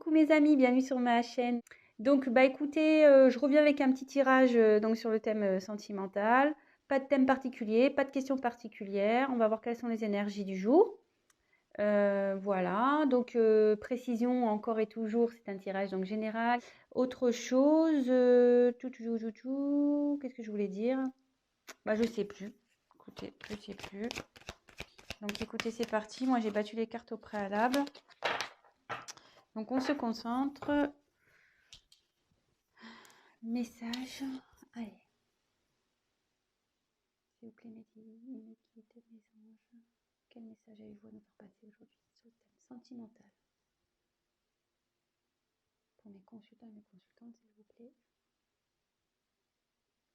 Coucou mes amis, bienvenue sur ma chaîne. Donc bah écoutez, je reviens avec un petit tirage donc sur le thème sentimental. Pas de thème particulier, pas de questions particulières. On va voir quelles sont les énergies du jour. Voilà, donc précision encore et toujours, c'est un tirage donc général. Autre chose, qu'est-ce que je voulais dire? Bah je sais plus. Écoutez, je sais plus. Donc écoutez, c'est parti. Moi j'ai battu les cartes au préalable. Donc on se concentre. Message. Allez. S'il vous plaît, mes anges. Quel message avez-vous à nous faire passer aujourd'hui sur le thème sentimental? Pour mes consultants et mes consultantes, s'il vous plaît.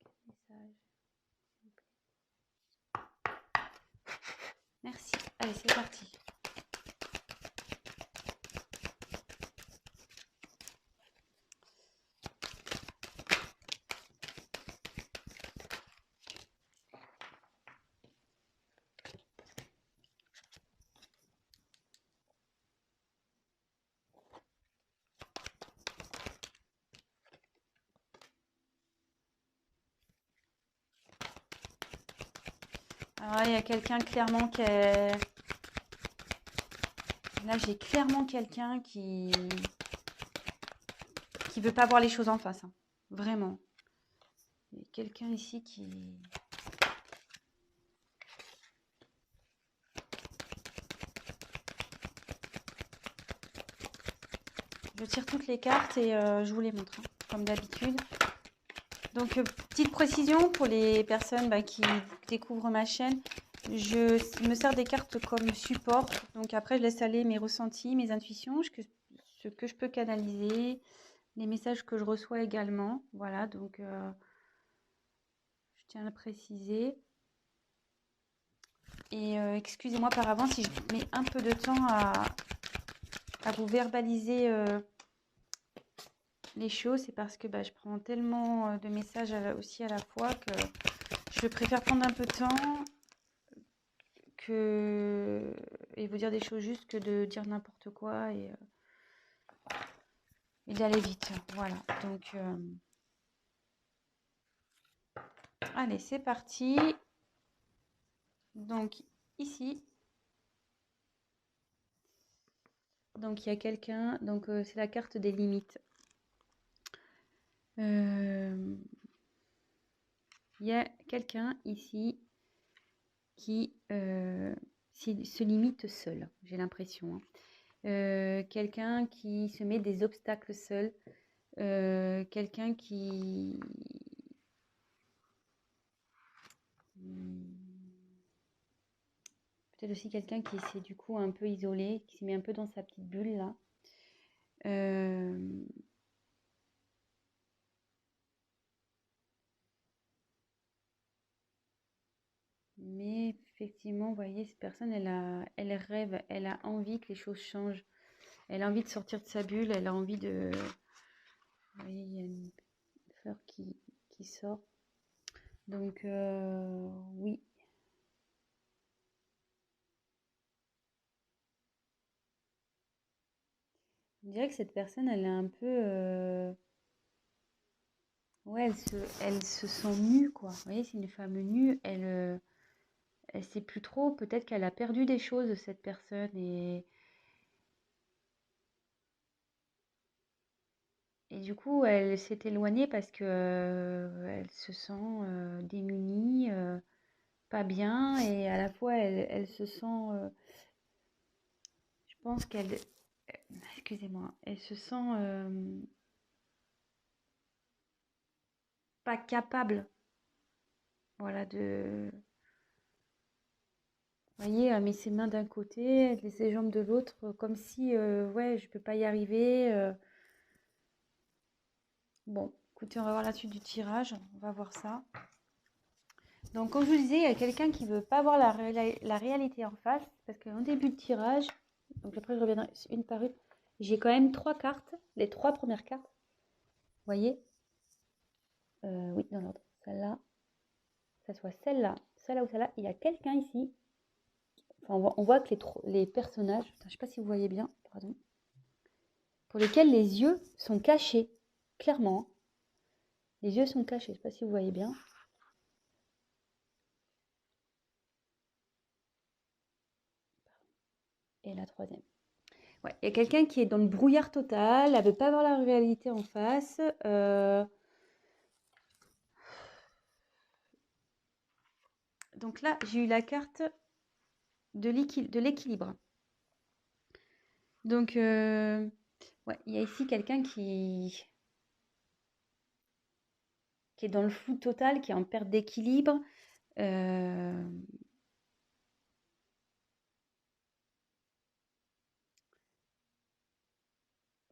Quel message, s'il vous plaît? Merci. Allez, c'est parti. Alors, il y a quelqu'un clairement qui est... Là, j'ai clairement quelqu'un qui veut pas voir les choses en face. Hein. Vraiment. Il y a quelqu'un ici qui... Je tire toutes les cartes et je vous les montre, hein, comme d'habitude. Donc, petite précision pour les personnes qui découvrent ma chaîne. Je me sers des cartes comme support. Donc, après, je laisse aller mes ressentis, mes intuitions, ce que je peux canaliser, les messages que je reçois également. Voilà, donc, je tiens à le préciser. Et excusez-moi par avance si je mets un peu de temps à vous verbaliser les choses. C'est parce que je prends tellement de messages aussi à la fois que je préfère prendre un peu de temps et vous dire des choses juste que de dire n'importe quoi et d'aller vite. Voilà, donc allez, c'est parti. Donc ici, donc il y a quelqu'un, donc c'est la carte des limites. Il y a quelqu'un ici qui se limite seul, j'ai l'impression. Hein. Quelqu'un qui se met des obstacles seul, quelqu'un qui... Peut-être aussi quelqu'un qui s'est du coup un peu isolé, qui s'est mis un peu dans sa petite bulle là. Mais effectivement, vous voyez, cette personne, elle rêve, elle a envie que les choses changent. Elle a envie de sortir de sa bulle, elle a envie de... Vous voyez, il y a une fleur qui sort. Donc, oui. Je dirais que cette personne, elle est un peu... Ouais, elle se sent nue, quoi. Vous voyez, c'est une femme nue. Elle sait plus trop. Peut-être qu'elle a perdu des choses, cette personne. Et du coup, elle s'est éloignée parce que elle se sent démunie, pas bien. Et à la fois, elle se sent... je pense qu'elle... Excusez-moi. Elle se sent pas capable. Voilà, de... Vous voyez, elle met ses mains d'un côté, elle met ses jambes de l'autre, comme si, ouais, je peux pas y arriver. Bon, écoutez, on va voir la suite du tirage, on va voir ça. Donc, comme je vous disais, il y a quelqu'un qui veut pas voir la réalité en face, parce qu'en début de tirage, donc après je reviendrai une par une, j'ai quand même 3 cartes, les 3 premières cartes, vous voyez, oui, dans l'ordre, celle-là, que ce soit celle-là ou celle-là, il y a quelqu'un ici. Enfin, on voit que les personnages, je ne sais pas si vous voyez bien, pardon. pour lesquels les yeux sont cachés, clairement. Les yeux sont cachés, je ne sais pas si vous voyez bien. Et la troisième. Ouais, il y a quelqu'un qui est dans le brouillard total, elle ne veut pas voir la réalité en face. Donc là, j'ai eu la carte de l'équilibre. Donc, ouais, il y a ici quelqu'un qui est dans le flou total, qui est en perte d'équilibre. Vous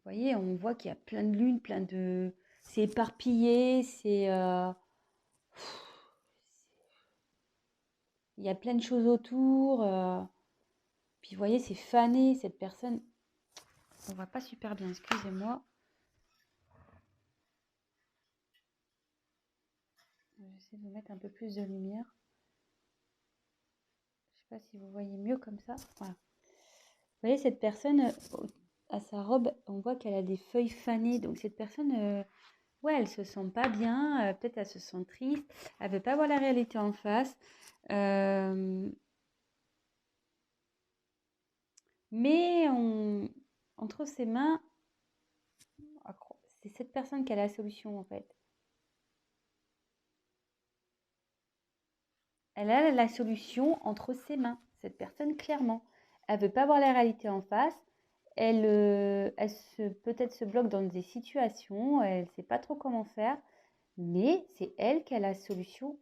voyez, on voit qu'il y a plein de lunes, plein de... C'est éparpillé, c'est... Il y a plein de choses autour. Puis vous voyez, c'est fané, cette personne. On voit pas super bien, excusez-moi. J'essaie de vous mettre un peu plus de lumière. Je sais pas si vous voyez mieux comme ça. Voilà. Vous voyez, cette personne, à sa robe, on voit qu'elle a des feuilles fanées. Donc cette personne, ouais, elle se sent pas bien. Peut-être elle se sent triste. Elle veut pas voir la réalité en face. Mais entre ses mains, c'est cette personne qui a la solution en fait. Elle a la solution entre ses mains, cette personne clairement. Elle veut pas voir la réalité en face. Elle peut-être se bloque dans des situations, elle ne sait pas trop comment faire, mais c'est elle qui a la solution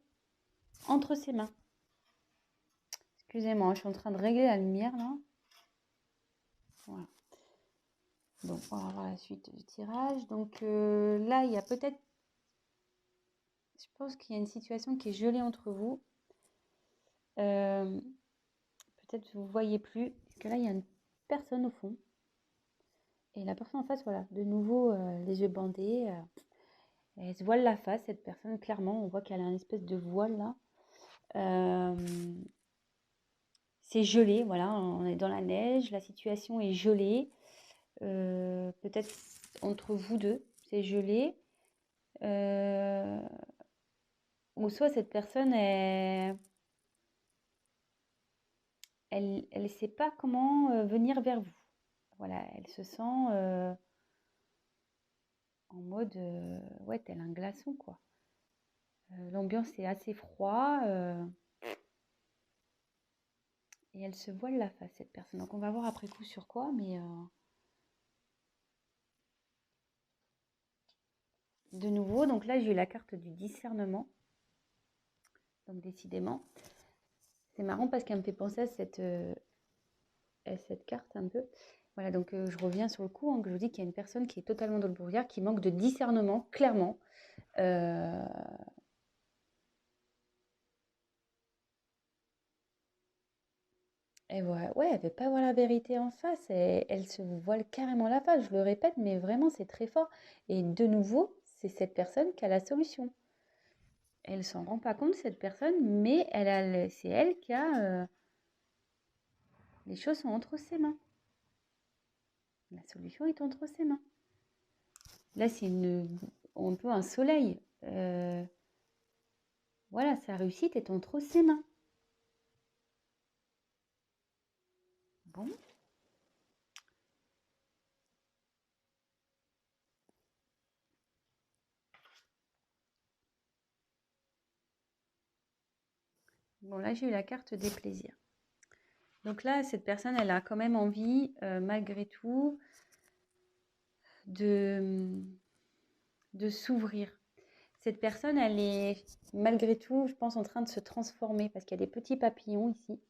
entre ses mains. Excusez-moi, je suis en train de régler la lumière là. Voilà. Donc on va voir la suite du tirage. Donc là, il y a peut-être, je pense qu'il y a une situation qui est gelée entre vous. Peut-être vous ne voyez plus, parce que là, il y a une personne au fond. Et la personne en face, voilà, de nouveau, les yeux bandés. Elle se voile la face, cette personne, clairement. On voit qu'elle a une espèce de voile là. C'est gelé, voilà, on est dans la neige, la situation est gelée. Peut-être entre vous deux, c'est gelé. Ou soit cette personne, elle ne sait pas comment venir vers vous. Voilà, elle se sent en mode, ouais, tel un glaçon, quoi. L'ambiance est assez froid et elle se voile la face, cette personne. Donc on va voir après coup sur quoi, mais de nouveau, donc là j'ai eu la carte du discernement. Donc décidément, c'est marrant parce qu'elle me fait penser à cette carte un peu. Voilà, donc je reviens sur le coup, hein, que je vous dis qu'il y a une personne qui est totalement dans le brouillard, qui manque de discernement, clairement. Et ouais, elle veut pas voir la vérité en face, et elle se voile carrément la face, je le répète, mais vraiment c'est très fort. Et de nouveau, c'est cette personne qui a la solution. Elle s'en rend pas compte, cette personne, mais c'est elle qui a... les choses sont entre ses mains. La solution est entre ses mains. Là, c'est un peu un soleil. Voilà, sa réussite est entre ses mains. Bon. Bon, là, j'ai eu la carte des plaisirs. Donc là, cette personne, elle a quand même envie, malgré tout, de s'ouvrir. Cette personne, elle est, malgré tout, je pense, en train de se transformer parce qu'il y a des petits papillons ici.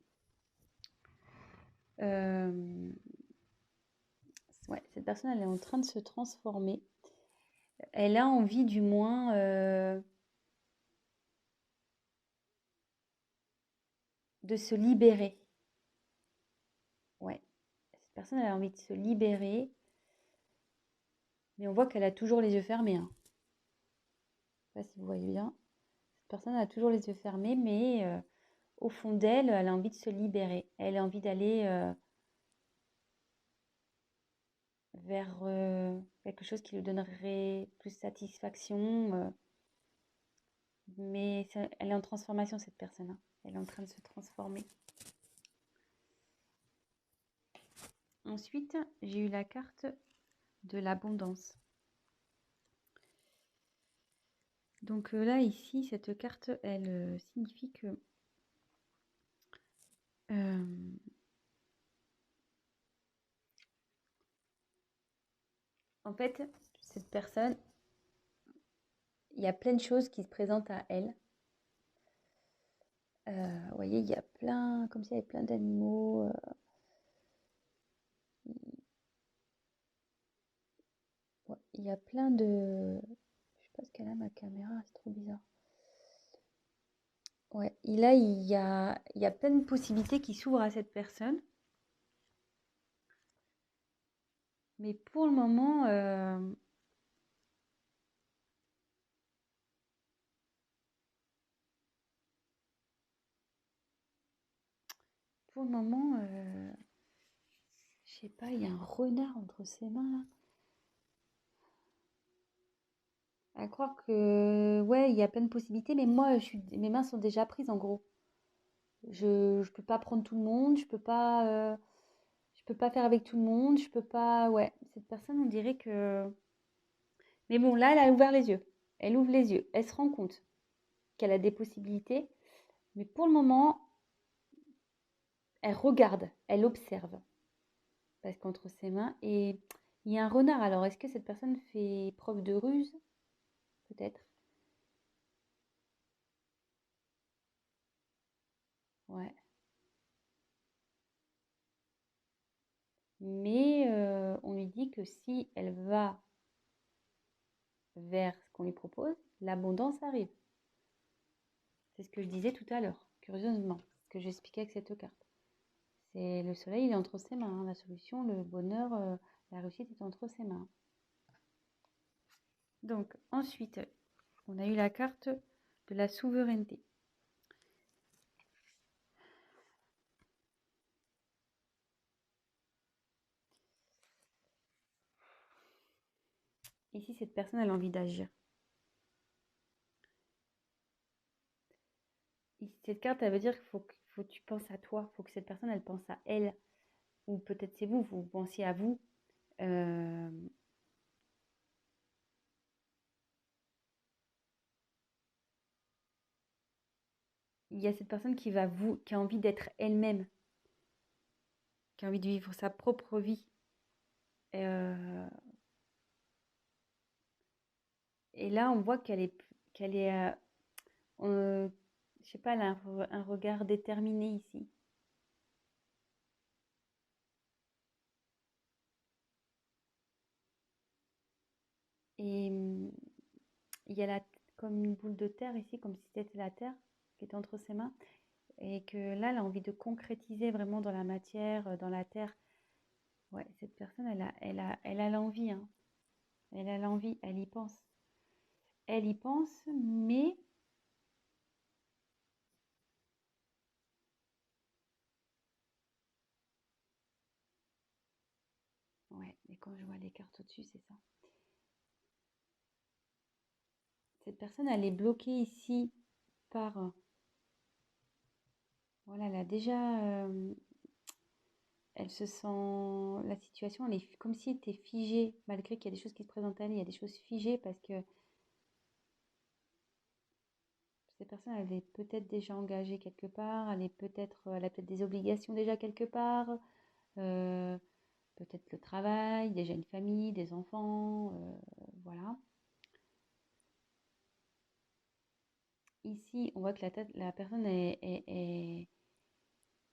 Ouais, cette personne, elle est en train de se transformer. Elle a envie, du moins, de se libérer. Ouais, cette personne, elle a envie de se libérer. Mais on voit qu'elle a toujours les yeux fermés, hein. Je ne sais pas si vous voyez bien. Cette personne a toujours les yeux fermés, mais au fond d'elle, elle a envie de se libérer. Elle a envie d'aller vers quelque chose qui lui donnerait plus satisfaction. Mais elle est en transformation, cette personne, hein. Elle est en train de se transformer. Ensuite, j'ai eu la carte de l'abondance. Donc là, ici, cette carte, elle signifie que en fait, cette personne, il y a plein de choses qui se présentent à elle. Vous voyez, il y a plein, comme s'il y avait plein d'animaux. Ouais, il y a plein de... Je sais pas ce qu'elle a, ma caméra, c'est trop bizarre. Ouais, et là, il y a plein de possibilités qui s'ouvrent à cette personne. Mais pour le moment, je sais pas, il y a un renard entre ses mains là. À croire que, ouais, il y a plein de possibilités, mais moi, mes mains sont déjà prises en gros. Je peux pas prendre tout le monde, je peux pas faire avec tout le monde, je peux pas, ouais. Cette personne, on dirait que, mais bon, là, elle a ouvert les yeux. Elle ouvre les yeux. Elle se rend compte qu'elle a des possibilités, mais pour le moment, elle regarde, elle observe, parce qu'entre ses mains, et il y a un renard. Alors, est-ce que cette personne fait preuve de ruse? Peut-être. Ouais. Mais on lui dit que si elle va vers ce qu'on lui propose, l'abondance arrive. C'est ce que je disais tout à l'heure, curieusement, ce que j'expliquais avec cette carte. C'est le soleil, il est entre ses mains, hein. La solution, le bonheur, la réussite est entre ses mains. Donc ensuite, on a eu la carte de la souveraineté. Ici, cette personne a envie d'agir. Cette carte, elle veut dire qu'il faut que tu penses à toi, il faut que cette personne, elle pense à elle. Ou peut-être c'est vous, vous pensiez à vous. Euh, il y a cette personne qui a envie d'être elle-même, qui a envie de vivre sa propre vie. Euh, et là, on voit qu'elle est, je sais pas, elle a un regard déterminé ici. Et il y a comme une boule de terre ici, comme si c'était la terre qui était entre ses mains. Et que là, elle a envie de concrétiser vraiment dans la matière, dans la terre. Ouais, cette personne, elle a l'envie, hein. Elle a l'envie, elle y pense. Elle y pense, mais ouais, mais quand je vois les cartes au-dessus, c'est ça. Cette personne, elle est bloquée ici par... voilà, elle a déjà... elle se sent... La situation, elle est comme si elle était figée, malgré qu'il y a des choses qui se présentent à elle, il y a des choses figées parce que cette personne, elle est peut-être déjà engagée quelque part, elle a peut-être des obligations déjà quelque part, euh, peut-être le travail, déjà une famille, des enfants, voilà. Ici, on voit que la personne elle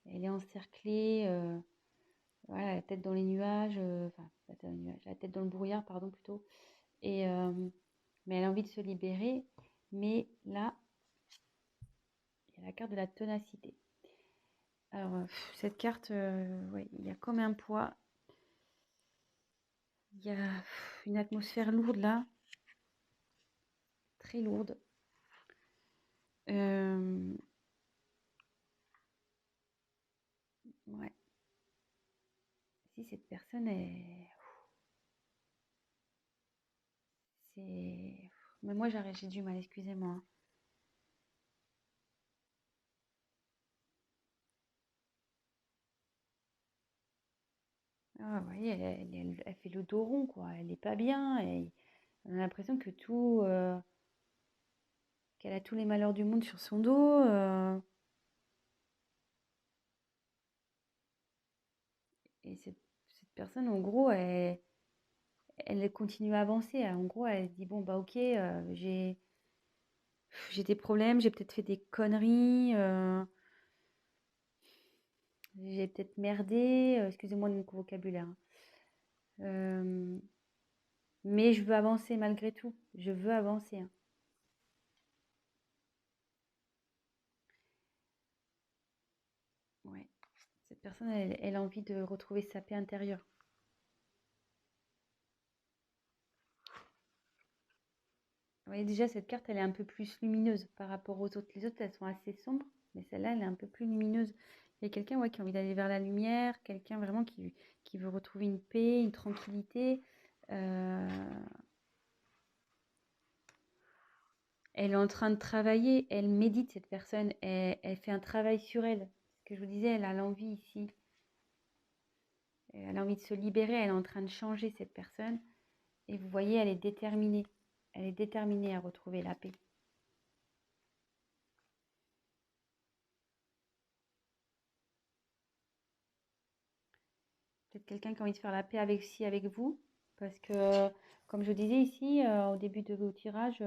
est encerclée, voilà, la tête dans les nuages, enfin, la tête dans les nuages, la tête dans le brouillard, pardon, plutôt. Et, mais elle a envie de se libérer. Mais là, il y a la carte de la ténacité. Alors, cette carte, ouais, il y a comme un poids. Il y a une atmosphère lourde là, très lourde. Ouais. Si cette personne est... c'est... Mais moi, j'ai du mal, excusez-moi. Ah, vous voyez, elle fait le dos rond, quoi. Elle est pas bien. On a l'impression que qu'elle a tous les malheurs du monde sur son dos. Et cette personne, en gros, elle continue à avancer. En gros, elle se dit, bon, bah ok, j'ai des problèmes, j'ai peut-être fait des conneries, j'ai peut-être merdé, excusez-moi de mon vocabulaire, hein. Euh, mais je veux avancer malgré tout. Je veux avancer, hein. Ouais. Cette personne, elle a envie de retrouver sa paix intérieure. Vous voyez, déjà, cette carte, elle est un peu plus lumineuse par rapport aux autres. Les autres, elles sont assez sombres, mais celle-là, elle est un peu plus lumineuse. Il y a quelqu'un, ouais, qui a envie d'aller vers la lumière, quelqu'un vraiment qui veut retrouver une paix, une tranquillité. Euh, Elle est en train de travailler, elle médite, cette personne, elle fait un travail sur elle. Ce que je vous disais, elle a l'envie ici. Elle a envie de se libérer, elle est en train de changer, cette personne. Et vous voyez, elle est déterminée. Elle est déterminée à retrouver la paix. Peut-être quelqu'un qui a envie de faire la paix avec vous. Parce que, comme je vous disais ici, au début de vos tirages,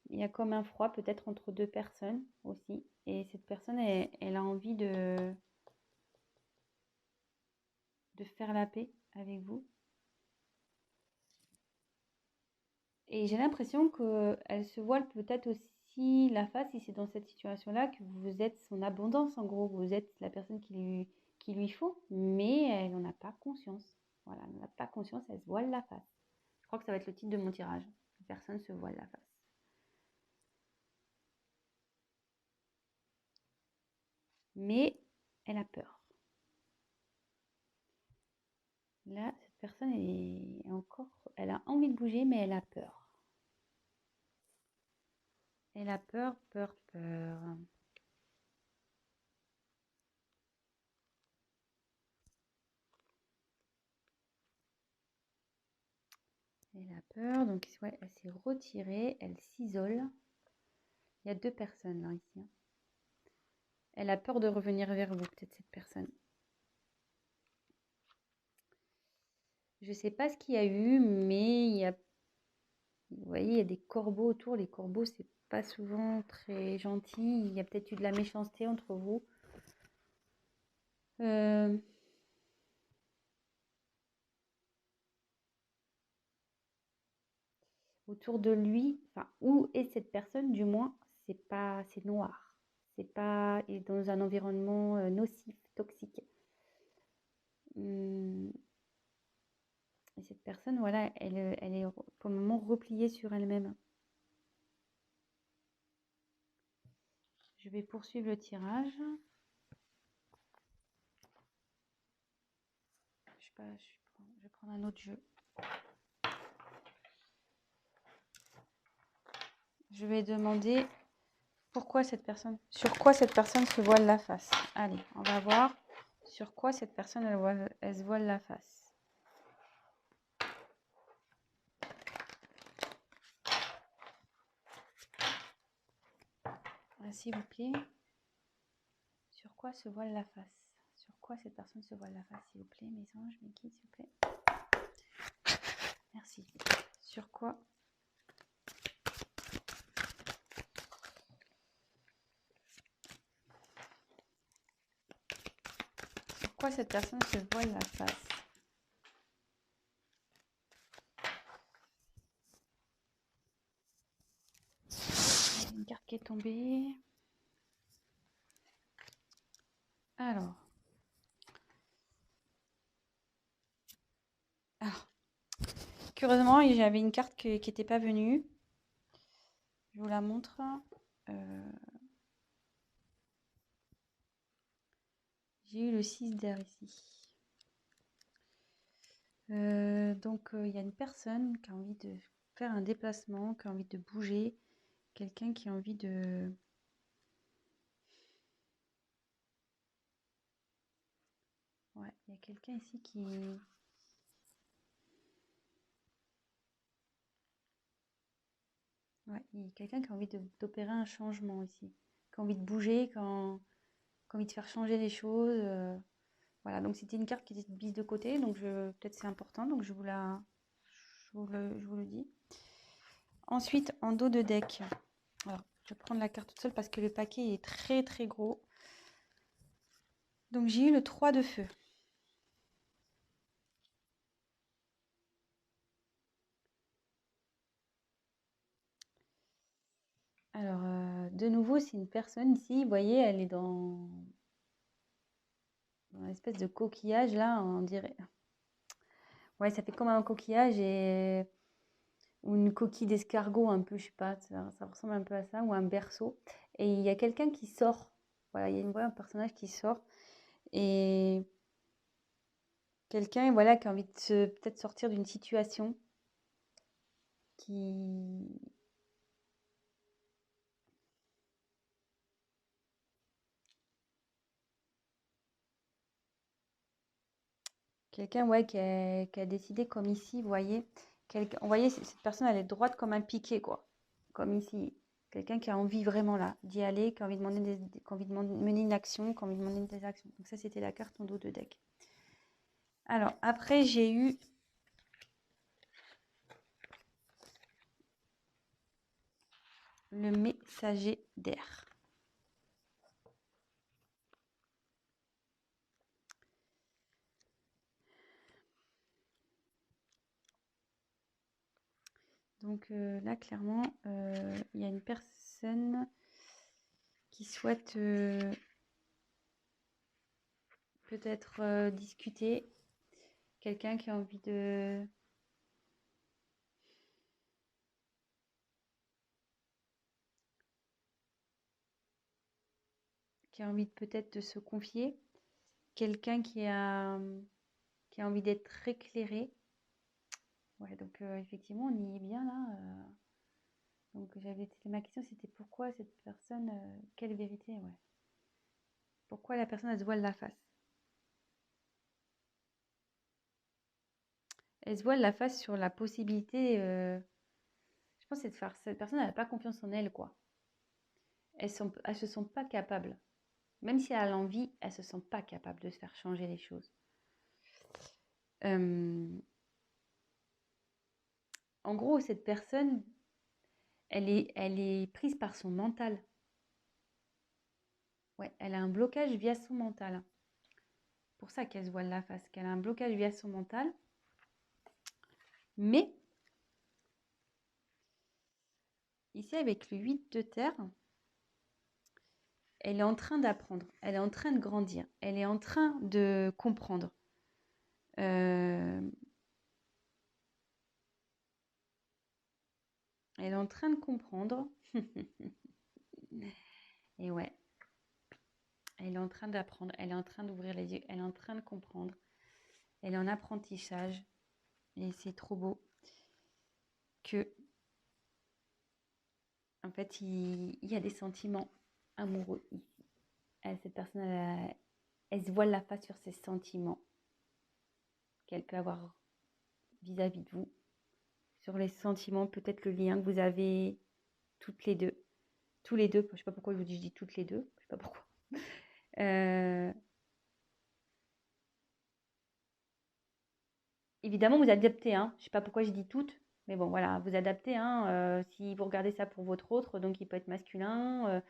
il y a comme un froid peut-être entre deux personnes aussi. Et cette personne, elle a envie de faire la paix avec vous. Et j'ai l'impression qu'elle se voile peut-être aussi la face, si c'est dans cette situation-là, que vous êtes son abondance, en gros. Vous êtes la personne qui lui faut, mais elle n'en a pas conscience. Voilà, elle n'en a pas conscience, elle se voile la face. Je crois que ça va être le titre de mon tirage. Personne se voile la face. Mais elle a peur. Là, cette personne est encore... Elle a envie de bouger, mais elle a peur. Elle a peur, peur, peur. Elle a peur, donc ouais, elle s'est retirée, elle s'isole. Il y a deux personnes là, ici, hein. Elle a peur de revenir vers vous, peut-être cette personne. Je ne sais pas ce qu'il y a eu, mais vous voyez, il y a des corbeaux autour. Les corbeaux, c'est pas souvent très gentil. Il y a peut-être eu de la méchanceté entre vous. Autour de lui, enfin, où est cette personne, du moins, c'est noir. C'est pas et dans un environnement nocif, toxique. Hum, Et cette personne, voilà, elle est pour le moment repliée sur elle-même. Je vais poursuivre le tirage. Je sais pas, je vais prendre un autre jeu. Je vais demander sur quoi cette personne se voile la face. Allez, on va voir sur quoi cette personne elle se voile la face. S'il vous plaît. Sur quoi se voile la face? Sur quoi cette personne se voile la face, s'il vous plaît, mes anges, mes guides, s'il vous plaît. Merci. Sur quoi cette personne se voile la face? Il y a une carte qui est tombée. Alors. Curieusement, j'avais une carte qui n'était pas venue. Je vous la montre. J'ai eu le 6 d'air ici. Donc, il y a une personne qui a envie de faire un déplacement, qui a envie de bouger, quelqu'un qui a envie de... Ouais, il y a quelqu'un ici qui... Ouais, il y a quelqu'un qui a envie d'opérer un changement ici, qui a envie de bouger, qui a envie de faire changer les choses. Voilà, donc c'était une carte qui était mise de côté, donc peut-être c'est important, donc je vous le dis. Ensuite, en dos de deck, alors je vais prendre la carte toute seule parce que le paquet est très très gros. Donc j'ai eu le 3 de feu. Alors, de nouveau, c'est une personne ici, vous voyez, elle est dans une espèce de coquillage là, on dirait. Ouais, ça fait comme un coquillage ou une coquille d'escargot un peu, je sais pas, ça ressemble un peu à ça, ou un berceau. Et il y a quelqu'un qui sort. Voilà, il y a un personnage qui sort. Et quelqu'un, voilà, qui a envie de peut-être sortir d'une situation qui... Quelqu'un, ouais, qui a décidé comme ici, vous voyez. Vous voyez, cette personne, elle est droite comme un piquet, quoi. Comme ici. Quelqu'un qui a envie vraiment là d'y aller, qui a envie de qui a envie de mener une action, qui a envie de mener des actions. Donc ça, c'était la carte en dos de deck. Alors, après, j'ai eu le messager d'air. Donc là, clairement, il y a une personne qui souhaite peut-être discuter. Quelqu'un qui a envie de... qui a envie peut-être de se confier. Quelqu'un qui a envie d'être éclairé. Ouais, donc effectivement, on y est bien là. Donc ma question, c'était pourquoi cette personne, quelle vérité, ouais. Pourquoi la personne, elle se voile la face? Elle se voile la face sur la possibilité, je pense, que cette personne, elle n'a pas confiance en elle, quoi. Elles se sont pas capables. Même si elle a l'envie, elles se sentent pas capables de se faire changer les choses. En gros, cette personne, elle est prise par son mental. Ouais, elle a un blocage via son mental. Pour ça qu'elle se voile la face, qu'elle a un blocage via son mental. Mais, ici, avec le 8 de terre, elle est en train d'apprendre, elle est en train de grandir, elle est en train de comprendre. Elle est en train de comprendre. Et ouais, elle est en train d'apprendre, elle est en train d'ouvrir les yeux, elle est en train de comprendre. Elle est en apprentissage. Et c'est trop beau que, en fait, il y a des sentiments amoureux ici. Cette personne, elle se voile la face sur ses sentiments qu'elle peut avoir vis-à-vis de vous. Sur les sentiments, peut-être le lien que vous avez toutes les deux. Tous les deux, je ne sais pas pourquoi je vous dis, je dis toutes les deux, je ne sais pas pourquoi. Évidemment, vous adaptez, hein. Je ne sais pas pourquoi je dis toutes, mais bon, voilà, vous adaptez, hein. Si vous regardez ça pour votre autre, donc il peut être masculin.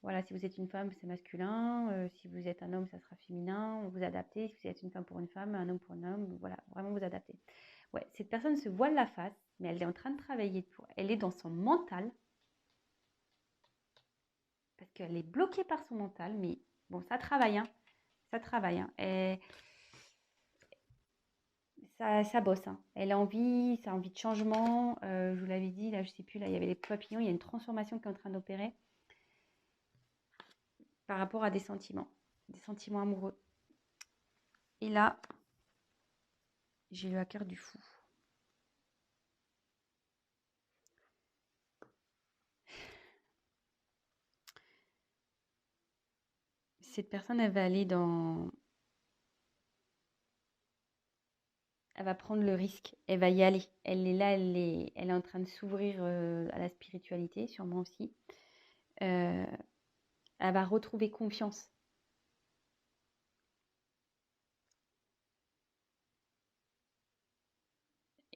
Voilà, si vous êtes une femme, c'est masculin. Si vous êtes un homme, ça sera féminin. Vous adaptez. Si vous êtes une femme pour une femme, un homme pour un homme, voilà, vraiment vous adaptez. Ouais, cette personne se voile la face, mais elle est en train de travailler pour. Elle est dans son mental, parce qu'elle est bloquée par son mental, mais bon, ça travaille, hein. Ça travaille, hein. Et ça bosse, hein. Elle a envie, ça a envie de changement. Je vous l'avais dit, là, je sais plus, là, il y avait les papillons, il y a une transformation qui est en train d'opérer par rapport à des sentiments amoureux. Et là, j'ai eu la carte du fou. cette personne, elle va aller dans... Elle va prendre le risque, elle va y aller. Elle est là, elle est en train de s'ouvrir à la spiritualité, sûrement aussi. Euh, Elle va retrouver confiance.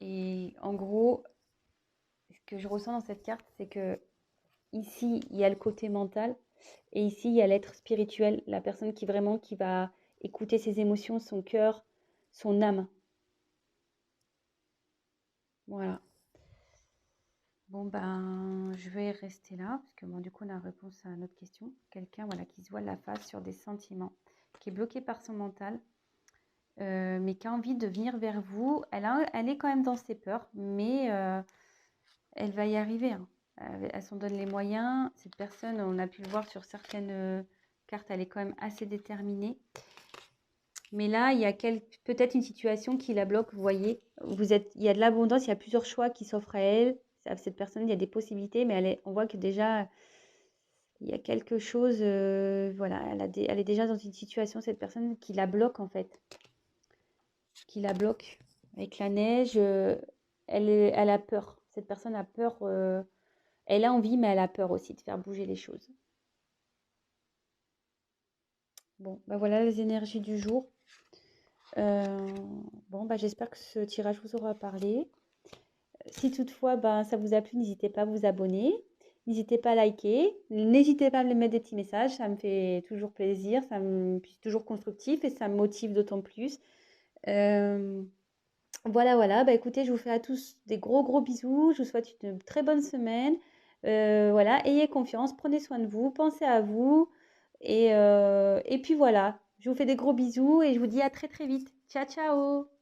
Et en gros, ce que je ressens dans cette carte, c'est que ici, il y a le côté mental et ici, il y a l'être spirituel, la personne qui vraiment qui va écouter ses émotions, son cœur, son âme. Voilà. Bon, ben, je vais rester là parce que bon, du coup, on a réponse à notre question. Quelqu'un voilà, qui se voit la face sur des sentiments, qui est bloqué par son mental, mais qui a envie de venir vers vous. Elle est quand même dans ses peurs, mais elle va y arriver, hein. Elle s'en donne les moyens. Cette personne, on a pu le voir sur certaines cartes, elle est quand même assez déterminée. Mais là, il y a peut-être une situation qui la bloque. Vous voyez, il y a de l'abondance, il y a plusieurs choix qui s'offrent à elle. À cette personne, il y a des possibilités, mais on voit que déjà, il y a quelque chose. Voilà, elle est déjà dans une situation, cette personne, qui la bloque en fait. Qui la bloque. Avec la neige, elle a peur. Cette personne a peur. Elle a envie, mais elle a peur aussi de faire bouger les choses. Bon, bah voilà les énergies du jour. Euh, bon, bah j'espère que ce tirage vous aura parlé. Si toutefois ça vous a plu, n'hésitez pas à vous abonner. N'hésitez pas à liker. N'hésitez pas à me mettre des petits messages. Ça me fait toujours plaisir. C'est toujours constructif et ça me motive d'autant plus. Euh, voilà. Bah écoutez, je vous fais à tous des gros bisous. Je vous souhaite une très bonne semaine. Voilà, ayez confiance, prenez soin de vous, pensez à vous. Et puis voilà, je vous fais des gros bisous et je vous dis à très vite. Ciao, ciao!